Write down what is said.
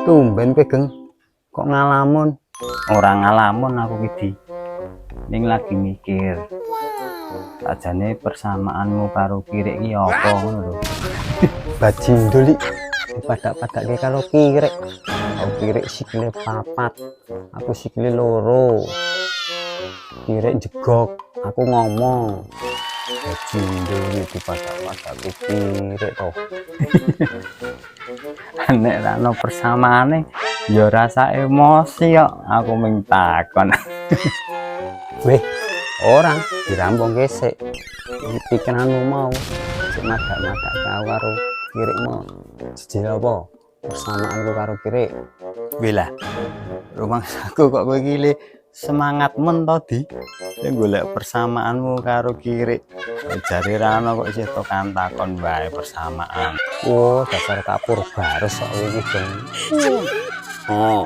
Tumben kowe, Geng. Kok ngalamun? Orang ngalamun aku iki. Ning lagi mikir. Sajane persamaanmu karo Kirik iki apa ngono lho. Bajindo li. Dipadak-padake karo Kirik. Aku Kirik sikile 4, aku sikile 2. Kirik jegok, aku ngomong. Bajindo li dipadak-padake Kirik to. Nek ra ono persamaane ya rasa emosi kok. Aku ming takon. Weh, orang dirambung gesek. Pikiranmu mau cek madak-madak karo Kirik mau. Jejel apa? Persamaanku karo Kirik. Wela. Rumangsaku kok kowe iki semangat men to di. Golek persamaanmu karo Kirik. Jare ra ono kok isih tokan takon wae persamaan. Oh, dasar kapur barus kok iki, Geng. Oh.